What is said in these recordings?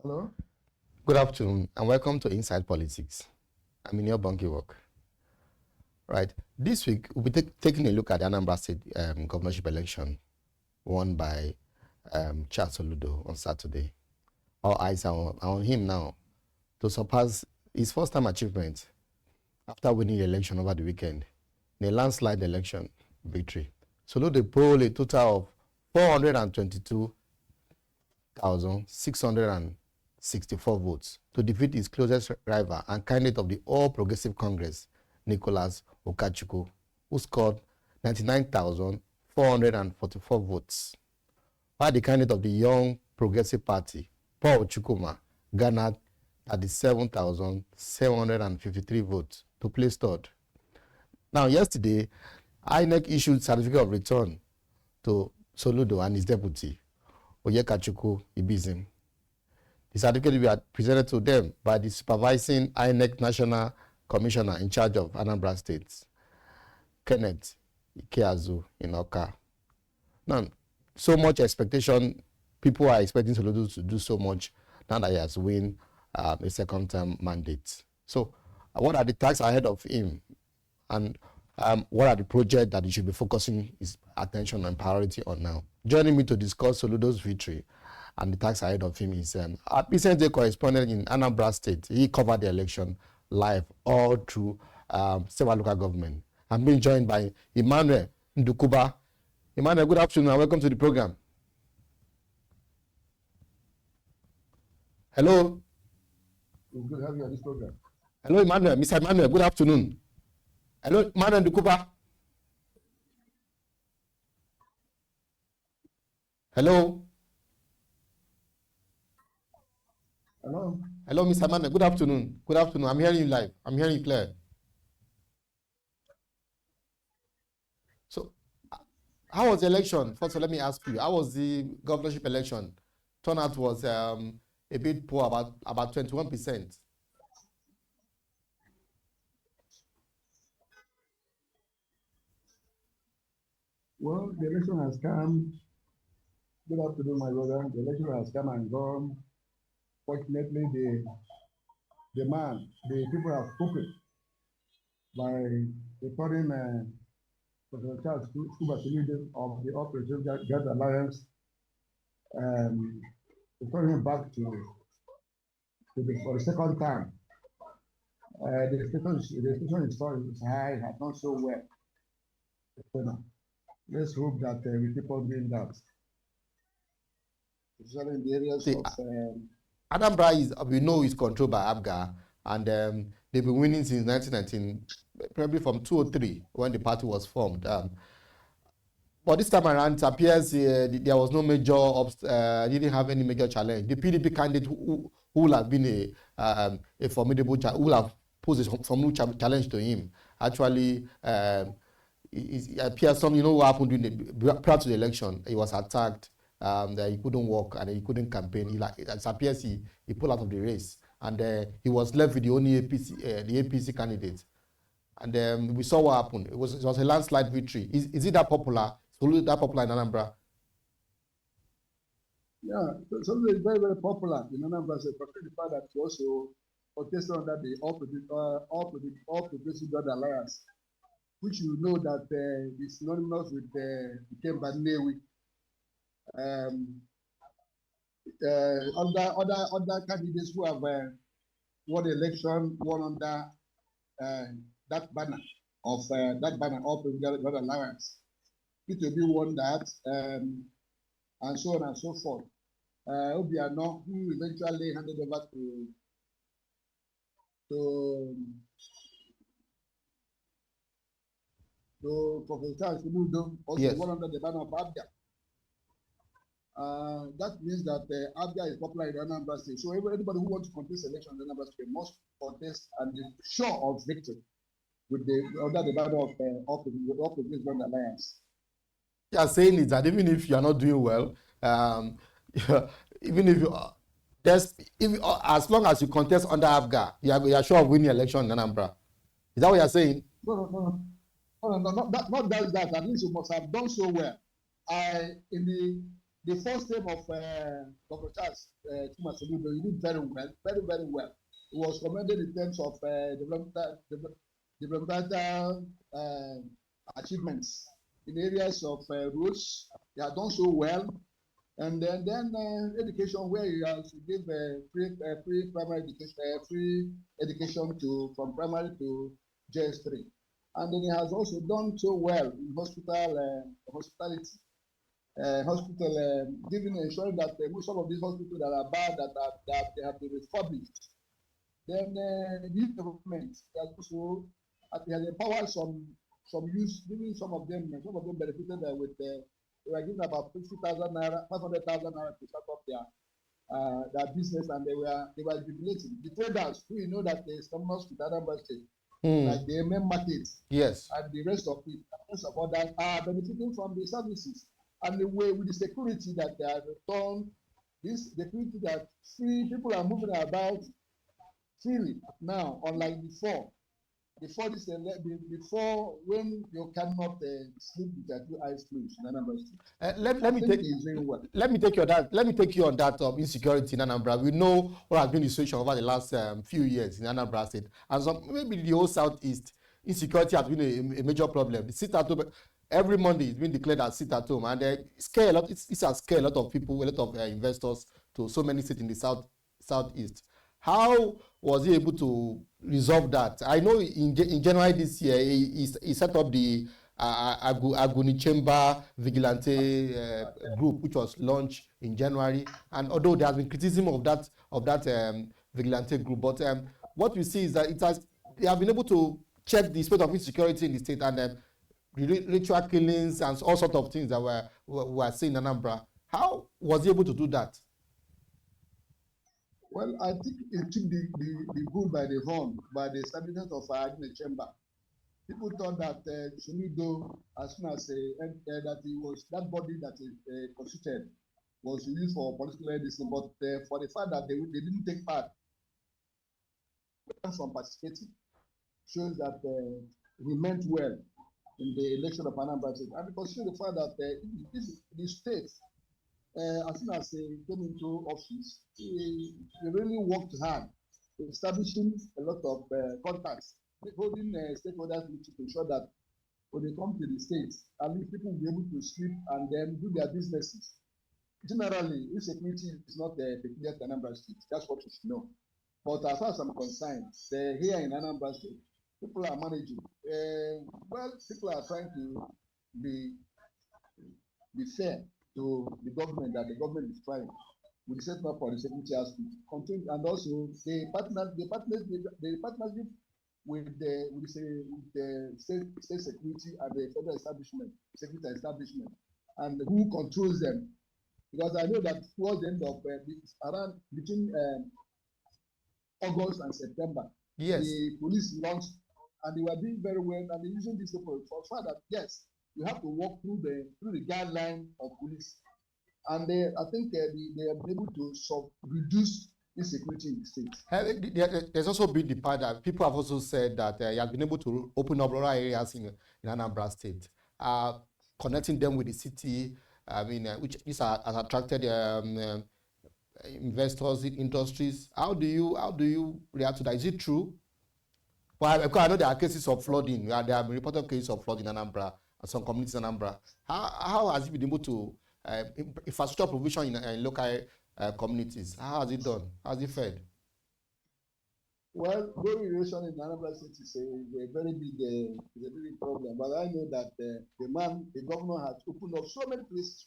Hello. Good afternoon and welcome to Inside Politics. I'm Iniobong Iwok. Right. This week we'll be taking a look at the Anambra State governorship election won by Charles Soludo on Saturday. All eyes are on him now to surpass his first-time achievement after winning the election over the weekend in a landslide election victory. Soludo polled a total of 422,664 votes to defeat his closest rival and candidate of the All Progressive Congress, Nicholas Okachukwu, who scored 99,444 votes, while the candidate of the Young Progressive Party, Paul Chukwuma, garnered 37,753 votes to place third. Now, yesterday, INEC issued certificate of return to Soludo and his deputy, Oyekachukwu Ibizim. The certificate will be presented to them by the supervising INEC National Commissioner in charge of Anambra State, Kenneth Ikeazu in Oka. Now, so much expectation, people are expecting Soludo to do so much now that he has won a second-term mandate. So, what are the tasks ahead of him, and what are the projects that he should be focusing his attention and priority on now? Joining me to discuss Soludo's victory and the tasks ahead of him is our BusinessDay correspondent in Anambra State. He covered the election live all through several local government. I'm being joined by Emmanuel Ndukuba. Emmanuel, good afternoon and welcome to the program. Hello. It's good to have you on this program. Hello, Emmanuel. Mr. Emmanuel, good afternoon. Hello, Emmanuel Ndukuba. Hello. Hello. Hello, Mr. Emmanuel. Good afternoon. Good afternoon. I'm hearing you live. I'm hearing you clear. So, how was the election? First, let me ask you, how was the governorship election? Turnout was a bit poor, about 21%. Well, the election has come. Good afternoon, my brother. The election has come and gone. Fortunately, the people have spoken by reporting President Charles Soludo of the All Progressive Alliance, returning him back for the second time. The situation is high, has not so well. Let's hope that we keep on doing that. Especially in the areas of Anambra is controlled by APGA, and they've been winning since 1919, probably from 2003 when the party was formed. But this time around, it appears there was no major, didn't have any major challenge. The PDP candidate who will have been a formidable, who will have posed a formidable challenge to him, actually, it appears what happened prior to the election. He was attacked. That he couldn't walk and he couldn't campaign. It appears he pulled out of the race, and he was left with the only APC candidate. And we saw what happened. It was a landslide victory. Is it that popular? That popular in Anambra? Yeah, something is very, very popular in Anambra. The fact that he also contested under the All Progressive Alliance, which you know that is synonymous with Kemba Newi. Other candidates who have won the election won under that banner of All Progressive Alliance. Peter Obi won that, and so on and so forth. Obiano, who eventually handed over to Professor Charles Soludo, also won under the banner of APGA. That means that APGA is popular in Anambra State. So anybody who wants to contest election in Anambra State must contest and be sure of victory with under the banner of All Progressive Alliance. You are saying is that even if you are not doing well, even if you as long as you contest under APGA, you are sure of winning election in Anambra. Is that what you are saying? No, not that. At least you must have done so well. In the first term of Dr. Charles Soludo, he did very well, very, very well. He was commended in terms of developmental achievements in areas of roads. They have done so well. And then education, where he has give free primary education, free education from primary to JS3. And then he has also done so well in hospitality. Ensuring that some of these hospitals that are bad, that they have been refurbished. Then youth development, he has empowered some youth, giving some of them benefited with they were given about 50,000 naira, 500,000 naira to start up their business, and they were jubilating. The traders who that they stumbles with Anambra State, like the main markets, yes, and the rest of it, the rest of others are benefiting from the services. And the way with the security that they have returned, this security that free people are moving about freely now, unlike before. Before when you cannot sleep with your two eyes closed in Anambra State. Let me take you on that insecurity in Anambra. We know what has been the situation over the last few years in Anambra State, and maybe the whole southeast. Insecurity has been a major problem. The sit at home every Monday it's been declared as sit at home, and it has scared a lot of people, a lot of investors to so many states in the southeast. How was he able to resolve that? I know in January this year, he set up the Aguni Chamber Vigilante group, which was launched in January. And although there has been criticism of that Vigilante group, but what we see is that they have been able to check the state of insecurity in the state, and ritual killings and all sorts of things that were seen in Anambra. How was he able to do that? Well, I think it took the bull by the horn by the establishment of Aguni Chamber. People thought that Soludo, as soon as that body that is constituted was used for political medicine, but for the fact that they didn't take part from participating shows that we meant well in the election of Anambra State. And because the fact that the state, as soon as they came into office, they really worked hard, establishing a lot of contacts, holding stakeholders to ensure that when they come to the states, at least people will be able to sleep and then do their businesses. Generally, insecurity is not peculiar to Anambra State. That's what you should know. But as far as I'm concerned, here in Anambra State, people are managing. People are trying to be fair to the government, that the government is trying with the setting up for the security aspect. And also the partnership with the state security and the federal security establishment, and who controls them. Because I know that towards the end of around between August and September, yes, the police launched, and they were doing very well, and they're using this for fact that yes, you have to walk through the guideline of police, and I think they are able to reduce insecurity in the state. There's also been the part that people have also said that he has been able to open up rural areas in Anambra State, connecting them with the city. I mean, which has attracted investors in industries. How do you react to that? Is it true? Well, because I know there are cases of flooding. There have been reported cases of flooding in Anambra and some communities in Anambra. How has he been able to infrastructure provision in local communities? How has it done? How has it fared? Well, road erosion in Anambra State is a very big problem. But I know that the governor has opened up so many places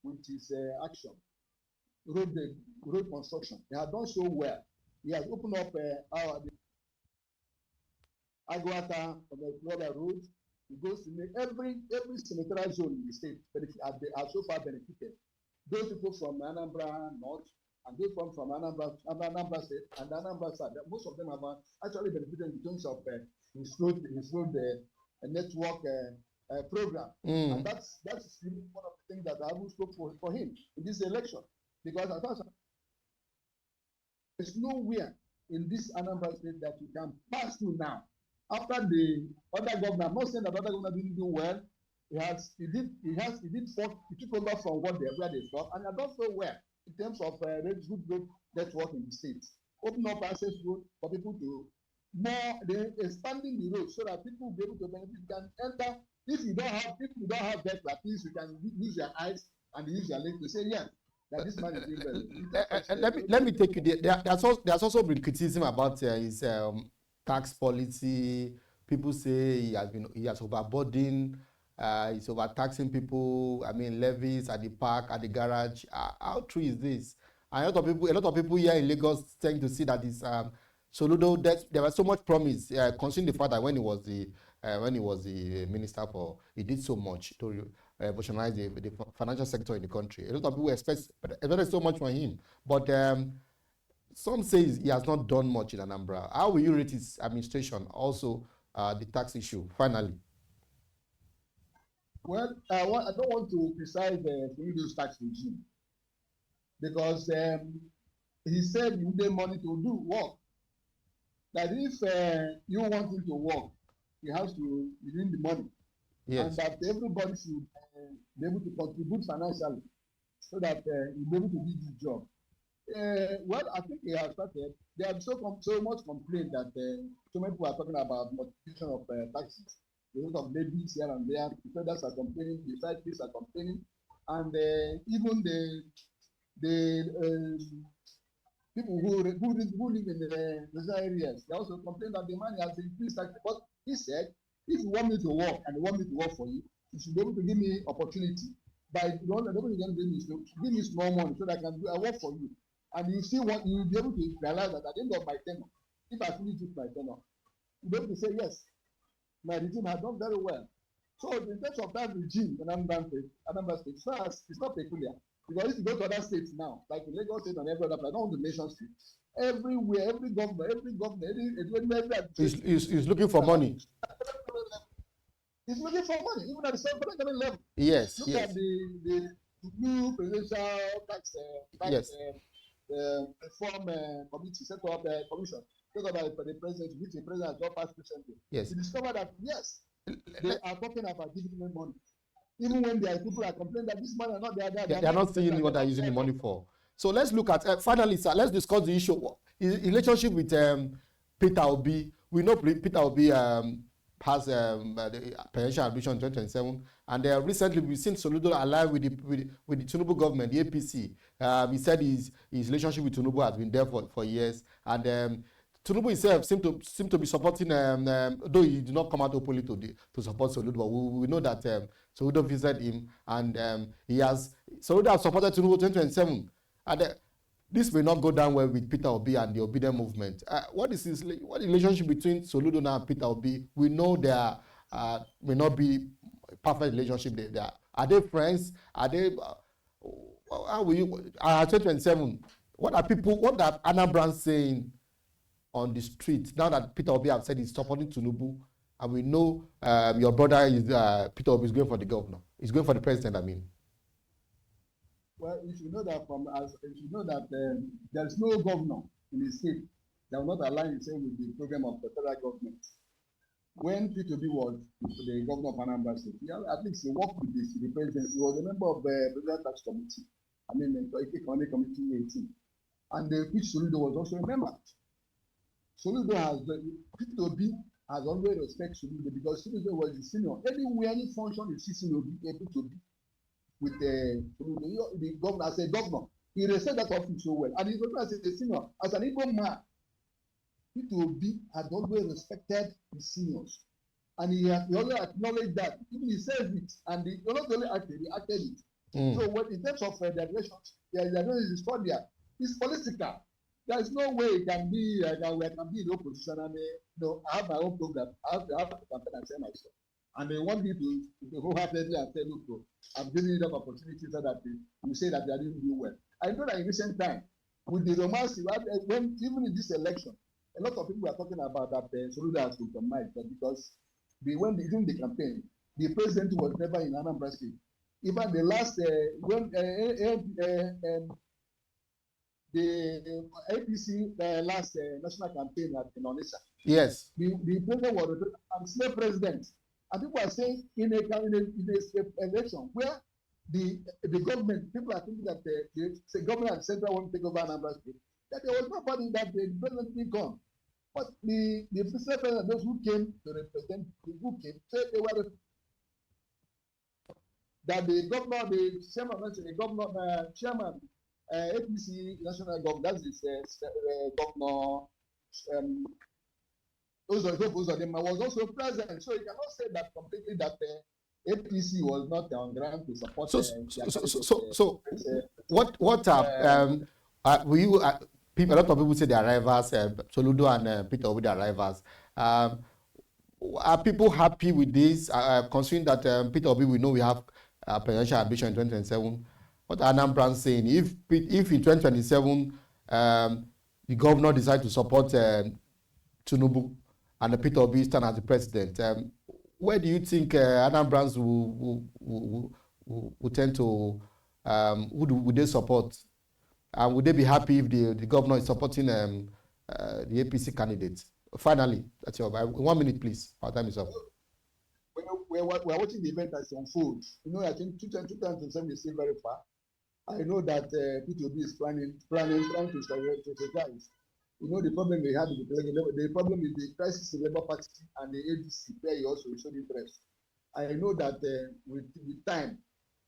with his action. Road construction. They have done so well. He has opened up Aguata on the Florida Road. It goes to every senatorial zone in the state have so far benefited. Those people from Anambra North and those from Anambra State and Anambra South, most of them have actually benefited in terms of his road network program. And that's really one of the things that I will spoke for him in this election. Because I thought there's nowhere in this Anambra State that you can pass through now. After the other governor, I'm not saying that other governor didn't do well he took over from where they stopped, and I don't know where in terms of good road network in the state. Open up access road for people to they expanding the road so that people will be able to benefit. You can enter if you don't have that, at least you can use your eyes and use your legs to say yes. That this man is doing well. Let me take you there. There's also been criticism about his tax policy. People say he has overburdened. He's overtaxing people. I mean, levies at the park, at the garage. How true is this? And a lot of people here in Lagos tend to see that this Soludo, there was so much promise, considering the fact that when he was the minister he did so much to revolutionize the financial sector in the country. A lot of people expect so much from him, but some say he has not done much in Anambra. How will you rate his administration? Also, the tax issue. Finally. Well, I don't want to criticize Soludo's tax regime because he said he needed money to do work. That if you want him to work, he has to need the money. Yes. And that everybody should be able to contribute financially so that he'll be able to do this job. Well, I think he has started. There are so much complaint that so many people are talking about multiplication of taxes. A lot of ladies here and there, the traders are complaining, the cyclists are complaining, and even the people who live in the areas, they also complain that the money has increased. But he said, if you want me to work and you want me to work for you, you should be able to give me opportunity. By the only way you can give me small money so that I work for you. And you see what you'll be able to realize that at the end of my tenure, if I finish with my tenure, you'll be able to say, yes, my regime has done very well. So in terms of that regime in Anambra State, it's not peculiar. Because if you go to other states now, like in Lagos State and every other place, not the nation state, everywhere, every governor, he's looking for money. He's looking for money, even at the federal level. Yes. Look at the new presidential tax reform committee, set up a commission, set up by the president, which the president has just passed recently. Yes. He discovered that yes, they are talking about giving them money. Even when there are people that complain that this money are not there, they are not seeing what they're using the money for. So let's look at finally, sir. Let's discuss the issue. His relationship with Peter Obi. We know Peter Obi has the presidential ambition in 2027, and recently we've seen Soludo alive with the Tinubu government, the APC. He said his relationship with Tinubu has been there for years, and Tinubu himself seemed to be supporting, though he did not come out openly to support Soludo, but we know that Soludo visited him, and Soludo has supported Tinubu 2027, and this may not go down well with Peter Obi and the Obedient movement. What is the relationship between Soludo now and Peter Obi? We know there may not be a perfect relationship there. Are they friends? Are they? How will you? 2027. What are Anambrans saying on the street now that Peter Obi have said he's supporting Tinubu, and we know your brother is Peter Obi is going for the governor. He's going for the president. I mean. Well, you should know that there's no governor in the state that will not align himself with the program of the federal government. When Peter Obi was the governor of Anambra State, at least he worked with the president. He was a member of the President Tax Committee. I mean, the Economic Committee 18, and which Soludo was also a member. Peter Obi has always respected Soludo because Soludo was the senior. Anywhere, any function you see Soludo able to be with the governor as a governor, he respected that office so well, and he's also as a senior, as an Igbo man. Peter Obi had always respected his seniors, and he always acknowledged that. Even he says it, and he not only acted, he acted it. So, in terms of the relationship, is cordial. It's political. There is no way it can be that we can be in opposition and I have my own program. I have to campaign and say myself. And they want me to wholeheartedly and say, look, I'm giving you that opportunity so that you say that they are doing you well. I know that in recent time, with the romance, when even in this election, a lot of people are talking about that Soludo has compromised, because during the campaign, the president was never in Anambra State. Even the last the APC last national campaign in Onitsha. Yes. The president was the president. And people are saying in a election where the government, people are thinking that the government and central want to take over Anambra State, that there was nobody that the president didn't come. But the president, those who came to represent, who came, said they were that the governor, the chairman, APC national government, that is governor was also present. So you cannot say that completely that APC was not on ground to support. So what will you? People, a lot of people say they are rivals. Soludo and Peter Obi are rivals. Are people happy with this? Considering that Peter Obi, we know we have presidential ambition in 2027. What are Anambrans saying? If in 2027 the governor decides to support Tinubu and Peter Obi stand as the president, where do you think Anambrans will tend to? Would they support? Would they be happy if the governor is supporting the APC candidate? Finally, that's your 1 minute, please. Our time is up. We're watching the event as it unfolds. You know, I think 2007 is still very far. I know that Peter Obi is trying to strategize. You know, the problem we have with the problem is the crisis in the Labour Party and the ADC, where he also showed interest. I know that with time,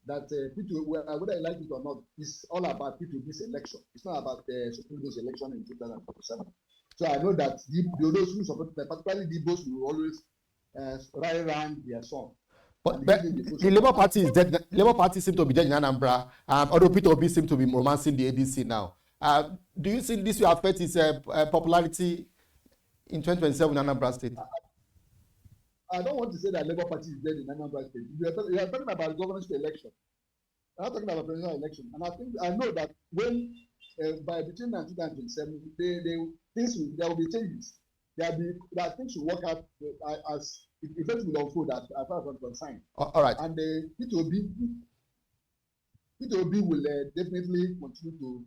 that Peter, whether I like it or not, it's all about Peter Obi's election. It's not about Soludo's election in 2047. So I know that those who support, particularly the boss, will always ride around their song. But the Labour Party is dead. Labour Party seems to be dead in Anambra, although Peter Obi seems to be romancing the ADC now. Do you think this will affect his popularity in 2027 in Anambra State? I don't want to say that Labour Party is dead in Anambra State. We are talking about governorship election. I'm not talking about presidential election. And I know that when by between 2027, there will be changes. There are things to work out as events will unfold as far as I'm concerned. All right. And Peter Obi will definitely continue to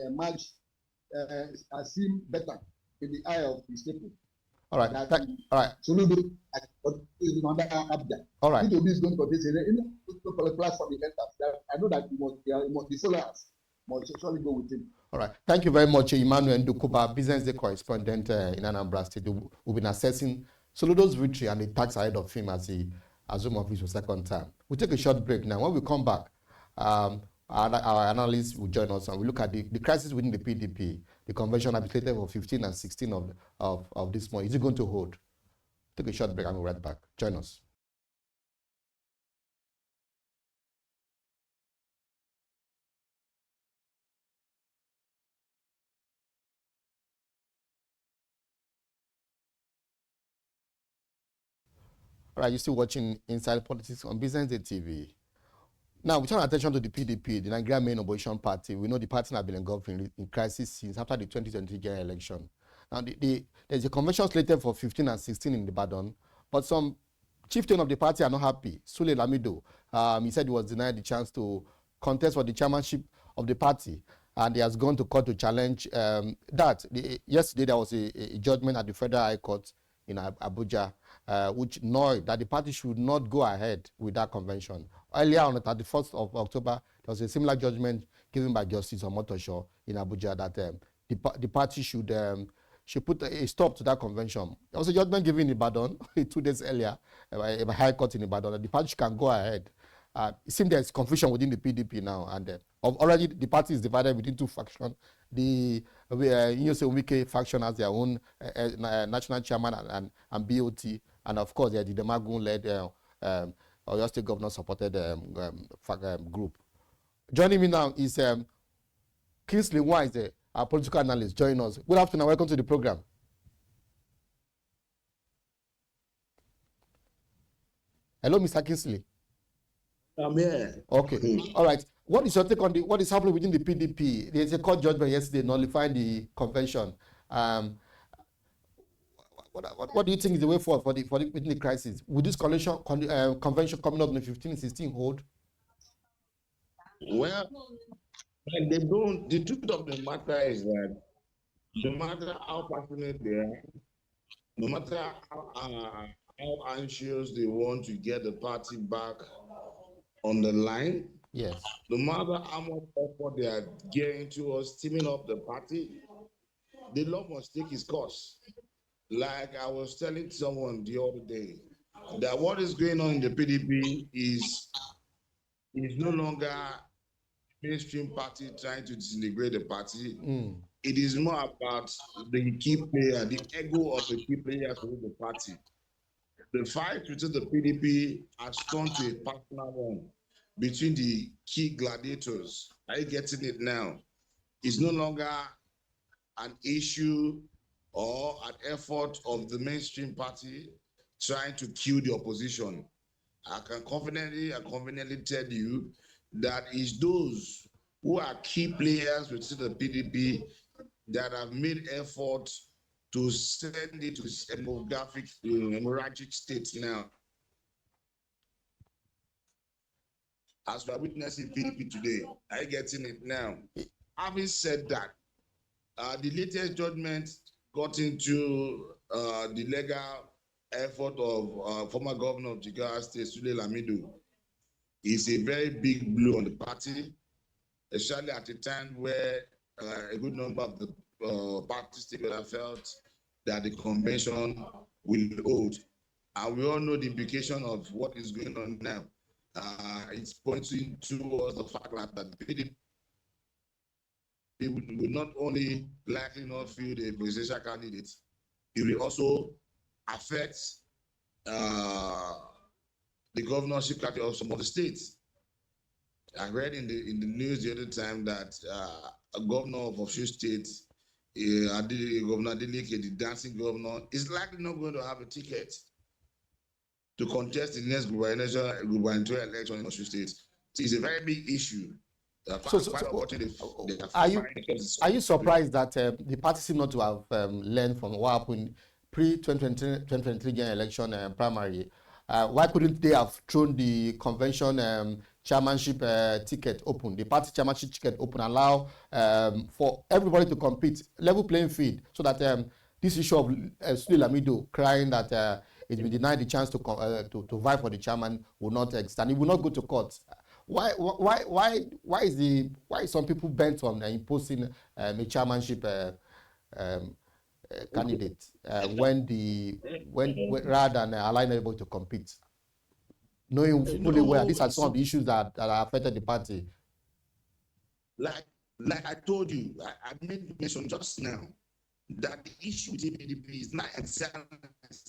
emerge as him better in the eye of his people. All right. All right. Soludo is under APGA. All right. Peter Obi is going to this in a platform event. I know that the followers must surely go with him. All right. Thank you very much, Emmanuel Ndukuba, BusinessDay correspondent in Anambra State. We've been assessing Soludo's victory and the tax ahead of him as he assumed office for second time. We'll take a short break now. When we come back, our analysts will join us and we look at the crisis within the PDP. The convention arbitrated for 15 and 16 of this month. Is it going to hold? Take a short break and we'll be right back. Join us. All right, you're still watching Inside Politics on BusinessDay TV. Now, we turn our attention to the PDP, the Nigerian main opposition party. We know the party has been engulfed in crisis since after the 2020 general election. Now, there's a convention slated for 15 and 16 in Ibadan, but some chieftain of the party are not happy. Sule Lamido, he said he was denied the chance to contest for the chairmanship of the party, and he has gone to court to challenge that. Yesterday, there was a judgment at the Federal High Court in Abuja, which noted that the party should not go ahead with that convention. Earlier on the 31st of October, there was a similar judgment given by Justice Omotosho in Abuja that the party should put a stop to that convention. There was a judgment given in Ibadan 2 days earlier by High Court in Ibadan that the party can go ahead. It seems there's confusion within the PDP now, and already the party is divided within two factions. The Wike faction has their own national chairman and BOT, and of course, the Demagun-led Oyo State governor-supported group. Joining me now is Kingsley Wise, our political analyst. Join us. Good afternoon. Welcome to the program. Hello, Mr. Kingsley. I'm here. Okay. All right. What is your take on what is happening within the PDP? There's a court judgment yesterday nullifying the convention. What do you think is the way forward within the crisis? Would this convention coming up in the 15-16 hold? Well, they don't. The truth of the matter is that no matter how passionate they are, no matter how anxious they want to get the party back on the line. Yes. No matter how much effort they are getting towards steaming up the party, the law must take its course. Like I was telling someone the other day, that what is going on in the PDP is no longer mainstream party trying to disintegrate the party. It is more about the key player, the ego of the key players within the party. The fight within the PDP has turned to a personal one between the key gladiators. Are you getting it now? It's no longer an issue or an effort of the mainstream party trying to kill the opposition. I can confidently tell you that it's those who are key players within the PDP that have made effort to send it to hemorrhagic state now. As we are witnessing PDP today, are you getting it now? Having said that, the latest judgment got into the legal effort of former governor of Jigawa State, Sule Lamido. Is a very big blow on the party, especially at a time where a good number of the party stakeholders felt that the convention will hold. And we all know the implication of what is going on now. It's pointing towards the fact that the PDP will not only likely not field a presidential candidate, it will also affect the governorship of some of the states. I read in the news the other time that a governor of Osun State, Governor Adeleke, the dancing governor, is likely not going to have a ticket to contest the next gubernatorial election in Osun State. So it's a very big issue. Are you surprised that the party seem not to have learned from what happened pre-2023 general election primary? Why couldn't they have thrown the convention chairmanship ticket open, the party chairmanship ticket open, allow for everybody to compete, level playing field, so that this issue of Sule Lamido crying that it will deny the chance to vie for the chairman will not exist, it will not go to court. Why is some people bent on imposing a chairmanship candidate when rather than allowing everybody to compete, knowing fully well these are some of the issues that are affected the party? Like I told you, I made mention just now that the issue with the PDP is not exactly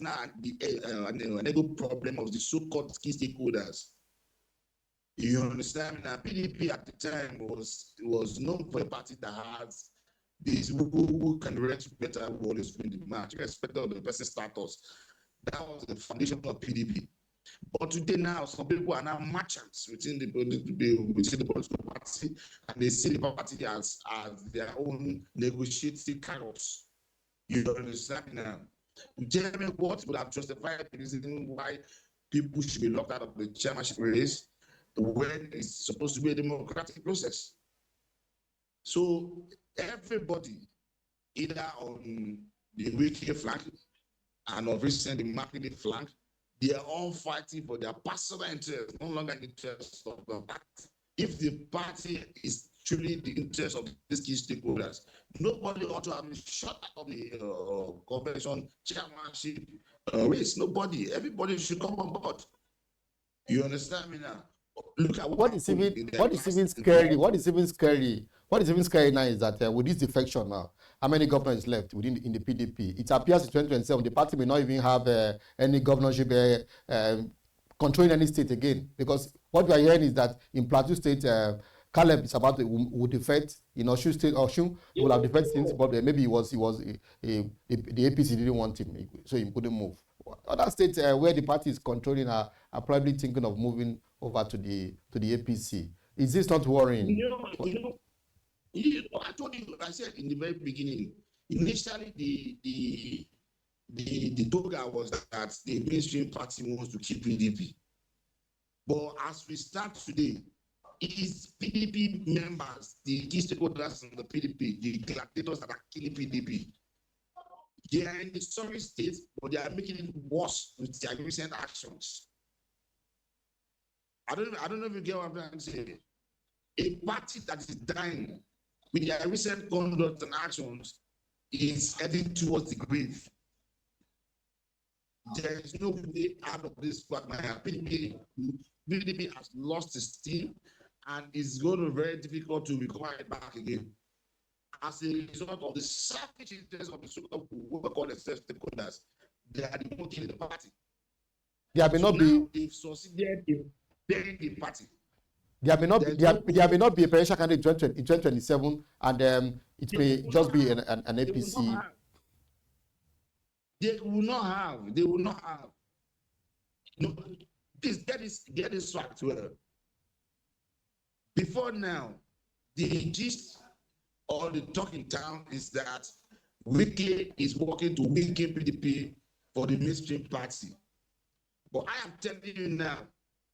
an ego problem of the so-called key stakeholders. You understand? Now, PDP at the time was known for a party that has these who can react better, who always win the match, irrespective of the person's status. That was the foundation of PDP. But today now, some people are now merchants within the political party, and they see the party as their own negotiating carrots. You understand now? Tell me what would have justified the reason why people should be locked out of the chairmanship race when it's supposed to be a democratic process. So everybody, either on the wiki flank and of recent the marketing flank, they are all fighting for their personal interest, no longer the interest of the party. If the party is truly the interest of these key stakeholders, nobody ought to have been shut out of the convention chairmanship race. Nobody. Everybody should come on board. You understand me now? Look at what is even scary now is that with this defection now, how many governors is left in the PDP? It appears in 2027 the party may not even have any governorship controlling any state again, because what we are hearing is that in Plateau State, Caleb is about to will defect. In Osun State, Osun will have defected since, but maybe the APC didn't want him, so he couldn't move. Other states where the party is controlling are probably thinking of moving over to the APC. Is this not worrying? I told you, I said in the very beginning, initially the toga was that the mainstream party wants to keep PDP. But as we start today, it is PDP members, the key stakeholders in the PDP, the gladiators that are killing PDP. They are in the sorry state, but they are making it worse with their recent actions. I don't know if you get what I'm trying to say. A party that is dying with their recent conduct and actions is heading towards the grave. There is no way out of this quagmire. PDP has lost its steam and is going to be very difficult to recover it back again as a result of the selfish interests of the so-called what we call themselves stakeholders. They are the one killing the party. There may not be. They've succeeded in burying the party. There may not be a presidential candidate in 2027, and it may just be an APC. They will not have. No, please get this fact well. Before now, the gist or the talk in town is that Wike is working to weaken PDP for the mainstream party. But I am telling you now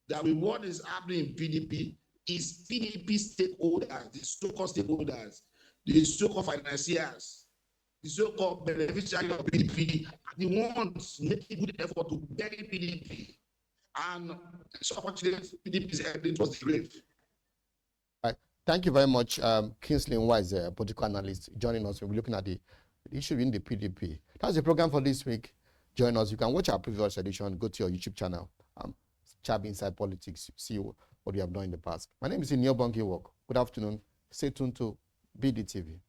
that with what is happening in PDP is PDP stakeholders, the so-called stakeholders, the so-called financiers, the so-called beneficiaries of PDP are the ones making good effort to bury PDP. And so unfortunately, PDP is heading towards the grave. Right. Thank you very much, Kingsley Wise, a political analyst, joining us. We'll be looking at the issue in the PDP. That's the program for this week. Join us. You can watch our previous edition. Go to your YouTube channel, Chab Inside Politics. See what we have done in the past. My name is Iniobong Iwok. Good afternoon. Stay tuned to BDTV.